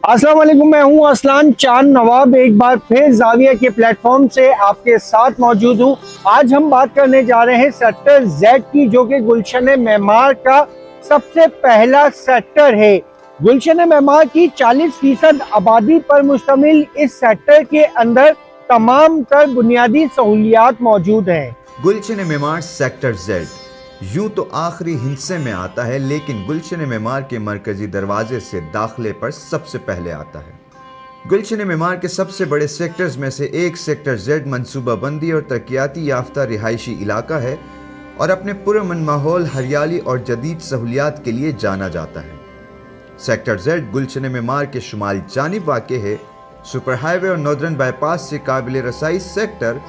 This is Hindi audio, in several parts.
अस्सलाम वालेकुम, मैं हूं असलान चांद नवाब। एक बार फिर जाविया के प्लेटफॉर्म से आपके साथ मौजूद हूं। आज हम बात करने जा रहे हैं सेक्टर जेड की, जो कि गुलशन मेमार का सबसे पहला सेक्टर है। गुलशन मेमार की 40% आबादी पर मुश्तमिल इस सेक्टर के अंदर तमाम तर बुनियादी सहूलियात मौजूद हैं। गुलशन मेमार सेक्टर जेड यूं तो आखिरी हिस्से में आता है, लेकिन गुलशन मेमार के मरकजी दरवाजे से दाखिले पर सबसे पहले आता है। गुलशन मेमार के सबसे बड़े सेक्टर्स में से एक सेक्टर जेड मनसूबाबंदी और तरक्याती याफ्ता रिहायशी इलाका है और अपने पुरअमन माहौल, हरियाली और जदीद सहूलियात के लिए जाना जाता है। सेक्टर जेड गुलशन मेमार के शुमाल जानिब वाक़े है। सुपर हाईवे और नॉर्दर्न बाईपास से काबिल रसाई सेक्टर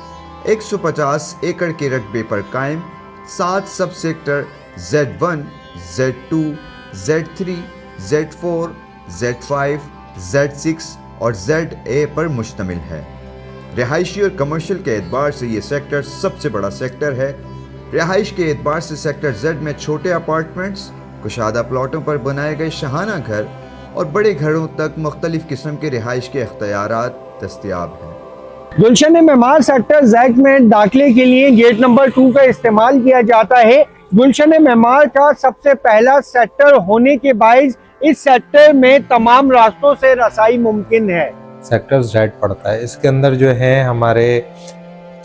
150 एकड़ के रकबे पर कायम 7 सब sector Z1, Z2, Z3, Z4, Z5, Z6 और ZA पर मुश्तमिल है। रिहायशी और कमर्शियल के एतबार से ये सेक्टर सबसे बड़ा सेक्टर है। रिहाइश के एतबार से सेक्टर जेड में छोटे अपार्टमेंट्स, कुशादा प्लॉटों पर बनाए गए शहाना घर और बड़े घरों तक मुख्तलिफ किस्म के रिहाइश के इख्तियारात दस्तयाब हैं। गुलशन मेमार सेक्टर जेड में दाखिले के लिए गेट नंबर 2 का इस्तेमाल किया जाता है। गुलशन मेमार का सबसे पहला सेक्टर होने के बाइस इस सेक्टर में तमाम रास्तों से रसाई मुमकिन है। सेक्टर जेड पड़ता है, इसके अंदर जो है हमारे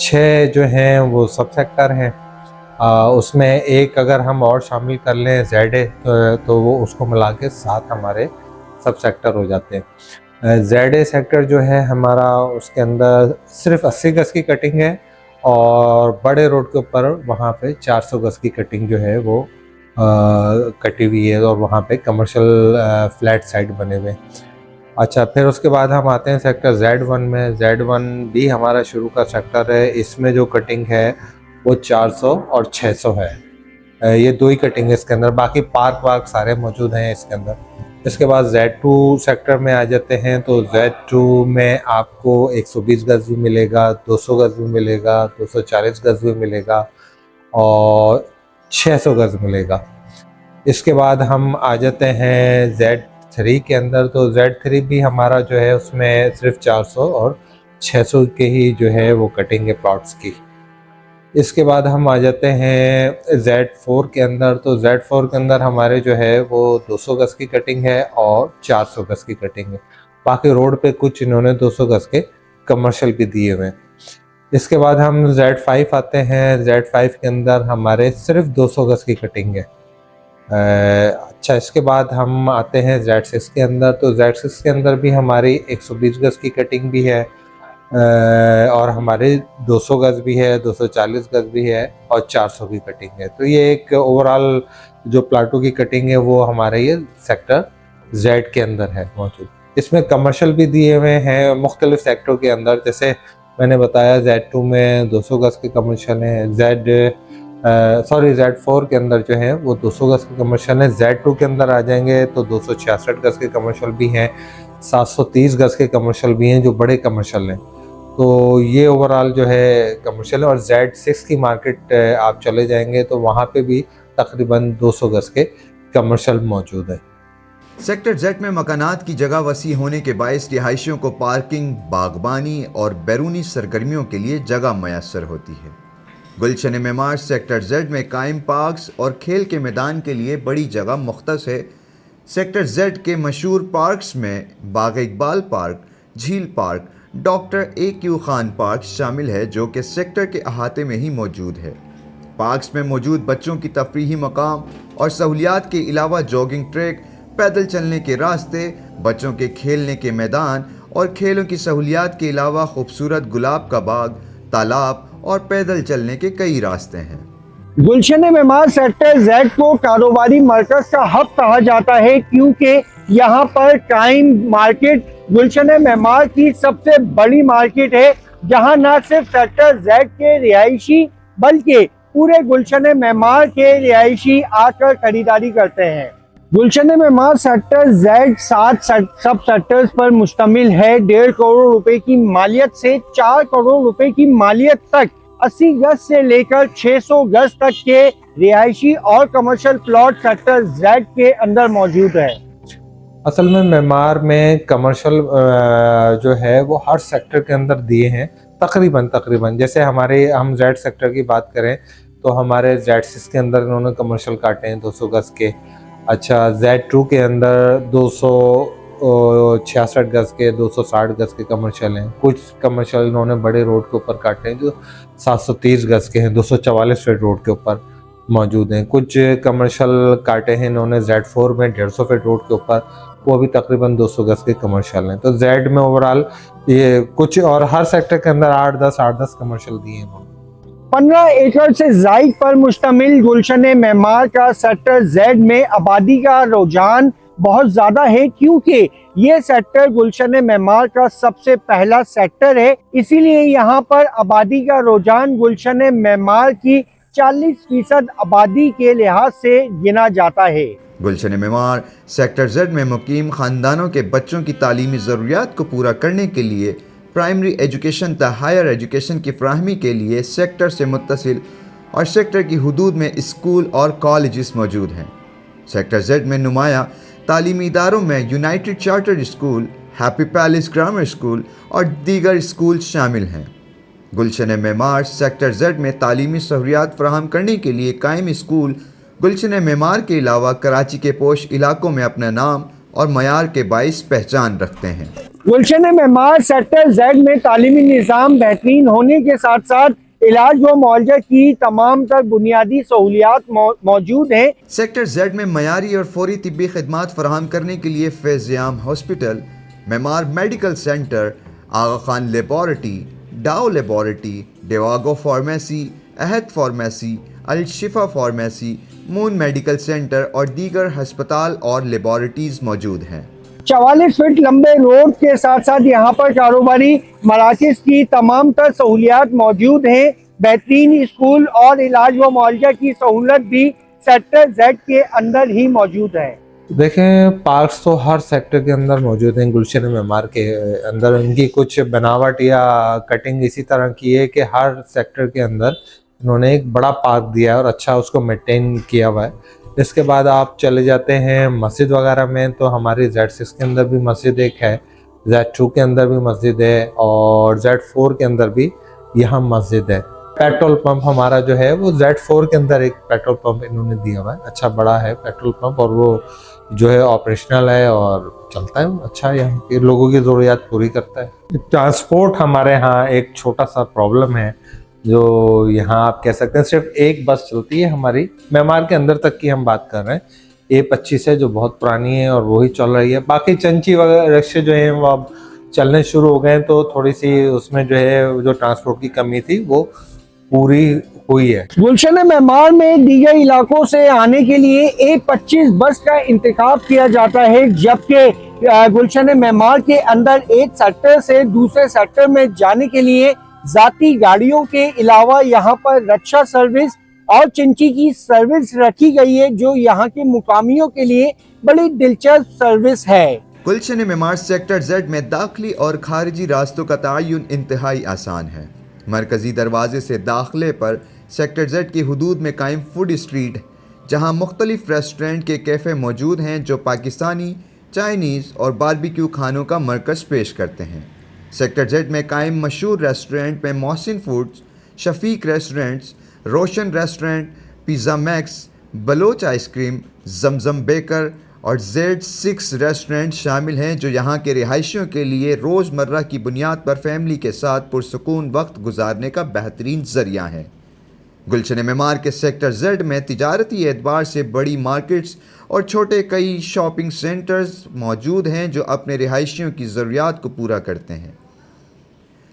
6 जो हैं वो सब सेक्टर हैं। उसमें एक अगर हम और शामिल कर लें जेड तो वो उसको मिला के 7 हमारे सब सेक्टर हो जाते हैं। ZA सेक्टर जो है हमारा, उसके अंदर सिर्फ 80 गज की कटिंग है और बड़े रोड के ऊपर वहाँ पे 400 गज की कटिंग जो है वो कटी हुई है और वहाँ पे कमर्शियल फ्लैट साइट बने हुए। अच्छा, फिर उसके बाद हम आते हैं सेक्टर Z1 में। Z1 भी हमारा शुरू का सेक्टर है। इसमें जो कटिंग है वो 400 और 600 है। ये 2 ही कटिंग है इसके अंदर, बाकी पार्क वार्क सारे मौजूद हैं इसके अंदर। इसके बाद Z2 सेक्टर में आ जाते हैं तो Z2 में आपको 120 गज भी मिलेगा, 200 गज भी मिलेगा, 240 गज भी मिलेगा और 600 गज मिलेगा। इसके बाद हम आ जाते हैं Z3 के अंदर, तो Z3 भी हमारा जो है उसमें सिर्फ 400 और 600 के ही जो है वो कटिंग है प्लॉट्स की। इसके बाद हम आ जाते हैं Z4 के अंदर, तो Z4 के अंदर हमारे जो है वो 200 गज की कटिंग है और 400 गज की कटिंग है। बाकी रोड पे कुछ इन्होंने 200 गज के कमर्शियल भी दिए हुए हैं। इसके बाद हम Z5 आते हैं। Z5 के अंदर हमारे सिर्फ 200 गज की कटिंग है। अच्छा, इसके बाद हम आते हैं Z6 के अंदर, तो Z6 के अंदर भी हमारी 120 गज की कटिंग भी है और हमारे 200 गज भी है, 240 गज भी है और 400 की कटिंग है। तो ये एक ओवरऑल जो प्लाटों की कटिंग है वो हमारे ये सेक्टर जेड के अंदर है मौजूद। इसमें कमर्शियल भी दिए हुए हैं मुख्तलिफ सेक्टरों के अंदर। जैसे मैंने बताया Z2 में 200 गज के कमर्शियल हैं, Z4 के अंदर जो है वो 200 गज के कमर्शियल हैं। Z2 के अंदर आ जाएंगे तो 266 गज के कमर्शियल भी हैं, 730 गज के कमर्शियल भी हैं जो बड़े कमर्शियल हैं। तो ये ओवरऑल जो है कमर्शियल है। और Z6 की मार्केट आप चले जाएंगे तो वहाँ पे भी तकरीबन 200 गज के कमर्शियल मौजूद है। सेक्टर जेड में मकानात की जगह वसी होने के बायस रिहायशियों को पार्किंग, बागबानी और बैरूनी सरगर्मियों के लिए जगह मैसर होती है। गुलशन मेमार सेक्टर जेड में कायम पार्क्स और खेल के मैदान के लिए बड़ी जगह मुख्तस है। सेक्टर जेड के मशहूर पार्क्स में बाग इकबाल पार्क, झील park, doctor AQ Khan park शामिल है, जो कि सेक्टर के अहाते में ही मौजूद है। पार्क्स में मौजूद बच्चों की तफरीही मकाम और सहूलियात के अलावा जॉगिंग ट्रैक, पैदल चलने के रास्ते, बच्चों के खेलने के मैदान और खेलों की सहूलियात के अलावा खूबसूरत गुलाब का बाग, तालाब और पैदल चलने के कई रास्ते हैं। गुलशन मेमार सेक्टर जेड को कारोबारी मरकज का हब कहा जाता है, क्योंकि यहाँ पर टाइम मार्केट गुलशन मेमार की सबसे बड़ी मार्केट है, जहाँ न सिर्फ सेक्टर जेड के रिहायशी बल्कि पूरे गुलशन मेमार के रिहायशी आकर खरीदारी करते हैं। गुलशन मेमार सेक्टर जेड 7 सब सेक्टर्स पर मुश्तमिल है। 1.5 करोड़ रुपए की मालियत से 4 करोड़ रुपए की मालियत तक 80 गज से लेकर 600 गज तक के रिहायशी और कमर्शियल प्लॉट सेक्टर जेड के अंदर मौजूद है। असल में मेमार में कमर्शियल जो है वो हर सेक्टर के अंदर दिए हैं तकरीबन। जैसे हम जेड सेक्टर की बात करें तो हमारे जेड 6 के अंदर इन्होंने कमर्शियल काटे हैं 200 गज के। अच्छा, जेड 2 के अंदर 266 गज के 260 गज के कमर्शियल हैं। कुछ कमर्शियल इन्होंने बड़े रोड के ऊपर काटे हैं जो 730 गज के हैं, 244 फीट रोड के ऊपर मौजूद हैं। कुछ कमर्शियल काटे हैं इन्होंने जेड 4 में 150 फीट रोड के ऊपर, वो भी तकरीबन 200 गज के कमर्शियल हैं। तो जेड में ओवरऑल ये कुछ, और हर सेक्टर के अंदर 8-10 कमर्शियल दिए हैं इन्होंने। 15 एकड़ से जायद पर मुश्तमिल गुलशन मेमार का सेक्टर जेड में आबादी का रुझान बहुत ज्यादा है, क्योंकि ये सेक्टर गुलशन मेमार का सबसे पहला सेक्टर है। इसीलिए यहाँ पर आबादी का रुझान गुलशन मेमार की 40% आबादी के लिहाज से गिना जाता है। गुलशन मेमार सेक्टर जेड में मुकीम ख़ानदानों के बच्चों की तालीमी ज़रूरियात को पूरा करने के लिए प्राइमरी एजुकेशन ता हायर एजुकेशन की फ़राहमी के लिए सेक्टर से मुत्तसिल और सेक्टर की हदूद में स्कूल और कॉलेजेस मौजूद हैं। सेक्टर जेड में नुमाया तालीमी इदारों में United chartered school, happy palace grammar school और दीगर स्कूल शामिल हैं। गुलशन मेमार सेक्टर जेड में तालीमी सहूलियात फराहम करने के लिए कायम स्कूल गुलशन मेमार के अलावा कराची के पोश इलाकों में अपना नाम और मयार के बाइस पहचान रखते हैं। गुलशन मेमार सेक्टर जेड में तालीमी निज़ाम बेहतरीन होने के साथ साथ इलाज व मुआवजा की तमाम तर बुनियादी सहूलियात मौजूद हैं। सेक्टर जेड में मयारी और फौरी तिब्बी खिदमात फराहम करने के लिए फैज़-ए-आम हॉस्पिटल, मेमार medical centre, Aga Khan laboratory, Dow laboratory, डेवागो pharmacy, Ahad pharmacy, Al Shifa pharmacy, moon medical centre और दीगर हस्पताल और लेबॉरेटरीज मौजूद हैं। 44 फीट लंबे रोड के साथ साथ यहाँ पर कारोबारी मराकज़ की तमाम तर सहूलियात मौजूद हैं। बेहतरीन स्कूल और इलाज व मुआवजा की सहूलत भी सेक्टर जेड के अंदर ही मौजूद है। देखें, पार्क्स तो हर सेक्टर के अंदर मौजूद हैं। गुलशन मेमार के अंदर उनकी कुछ बनावट या कटिंग इसी तरह की है कि हर सेक्टर के अंदर इन्होंने एक बड़ा पार्क दिया है और अच्छा उसको मेंटेन किया हुआ है। इसके बाद आप चले जाते हैं मस्जिद वगैरह में, तो हमारी जेड 6 के अंदर भी मस्जिद एक है, जेड 2 के अंदर भी मस्जिद है और जेड 4 के अंदर भी यहाँ मस्जिद है। पेट्रोल पंप हमारा जो है वो जेड 4 के अंदर एक पेट्रोल पंप इन्होंने दिया हुआ है, अच्छा बड़ा है पेट्रोल पंप, और वो जो है ऑपरेशनल है और चलता है अच्छा, यहाँ के लोगों की ज़रूरियात पूरी करता है। ट्रांसपोर्ट हमारे यहाँ एक छोटा सा प्रॉब्लम है, जो यहाँ आप कह सकते हैं सिर्फ एक बस चलती है हमारी मेमार के अंदर तक की हम बात कर रहे हैं। A25 है जो बहुत पुरानी है और वही चल रही है। बाकी चंची वगैरह रिक्शे जो हैं वो अब चलने शुरू हो गए हैं, तो थोड़ी सी उसमें जो है जो ट्रांसपोर्ट की कमी थी वो पूरी हुई है। गुलशन मेमार में दीगर इलाकों से आने के लिए A25 बस का इंतखाब किया जाता है, जबकि गुलशन मेमार के अंदर एक सेक्टर से दूसरे सेक्टर में जाने के लिए जाती गाड़ियों के अलावा यहाँ पर रक्षा सर्विस और चिंची की सर्विस रखी गई है, जो यहाँ के मुकामियों के लिए बड़ी दिलचस्प सर्विस है। गुलशन मेमार सेक्टर जेड में दाखिली और खारिजी रास्तों का तयन इंतहाई आसान है। मरकजी दरवाजे से दाखिले पर सेक्टर जेड की हदूद में कायम फूड स्ट्रीट, जहाँ मुख्तलिफ रेस्टोरेंट के कैफ़े मौजूद हैं जो पाकिस्तानी, चाइनीज़ और बारबेक्यू खानों का मरकज़ पेश करते हैं। सेक्टर जेड में कायम मशहूर रेस्टोरेंट में Mohsin foods, Shafiq restaurants, Roshan restaurant, pizza Max, Baloch ice cream, Zamzam baker और Z6 रेस्टोरेंट शामिल हैं, जो यहाँ के रिहायशियों के लिए रोज़मर्रा की बुनियाद पर फैमिली के साथ पुरसकून वक्त गुजारने का बेहतरीन ज़रिया है। गुलशन मेमार के सेक्टर जेड में तिजारती एतबार से बड़ी मार्केट्स और छोटे कई शॉपिंग सेंटर्स मौजूद हैं जो अपने रिहायशियों की ज़रूरियात को पूरा करते हैं।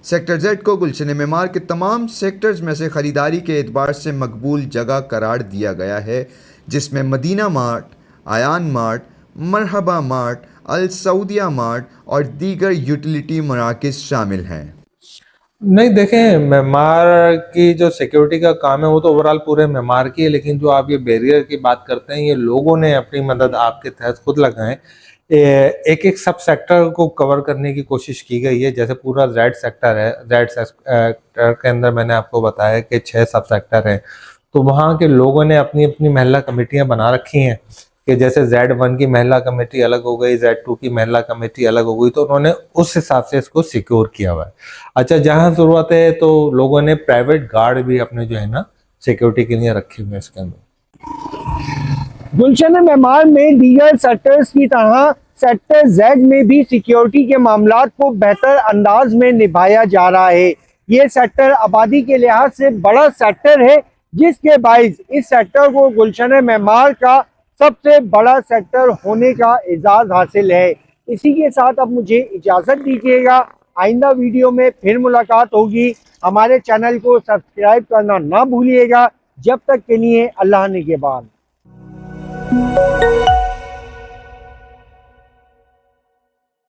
सेक्टर जेड को गुलशन मेमार के तमाम सेक्टर्स में से ख़रीदारी के एतबार से मकबूल जगह करार दिया गया है, जिसमें Madina mart, Ayan mart, Marhaba mart, Al Saudia mart और दीगर यूटिलिटी मराकज़ शामिल हैं। नहीं, देखें, मेमार की जो सिक्योरिटी का काम है वो तो ओवरऑल पूरे मेमार की है, लेकिन जो आप ये बैरियर की बात करते हैं, ये लोगों ने अपनी मदद आपके तहत खुद लगाएं। एक एक सब सेक्टर को कवर करने की कोशिश की गई है। जैसे पूरा जेड सेक्टर है, जेड सेक्टर के अंदर मैंने आपको बताया कि 6 सब सेक्टर हैं, तो वहाँ के लोगों ने अपनी अपनी महिला कमेटियां बना रखी हैं कि जैसे Z1 की महिला कमेटी अलग हो गई, Z2 की महिला कमेटी अलग हो गई, तो उन्होंने उस हिसाब से इसको सिक्योर किया हुआ है। अच्छा, जहाँ जरूरत है तो लोगों ने प्राइवेट गार्ड भी अपने जो है ना सिक्योरिटी के लिए रखे हुए हैं इसके अंदर। गुलशन मेमार में दीगर सेक्टर्स की तरह सेक्टर Z में भी सिक्योरिटी के मामलात को बेहतर अंदाज में निभाया जा रहा है। ये सेक्टर आबादी के लिहाज से बड़ा सेक्टर है, जिसके बाइस इस सेक्टर को गुलशन मेमार का सबसे बड़ा सेक्टर होने का एजाज हासिल है। इसी के साथ अब मुझे इजाज़त दीजिएगा, आइंदा वीडियो में फिर मुलाकात होगी। हमारे चैनल को सब्सक्राइब करना ना भूलिएगा। जब तक के लिए अल्लाह निगहबान।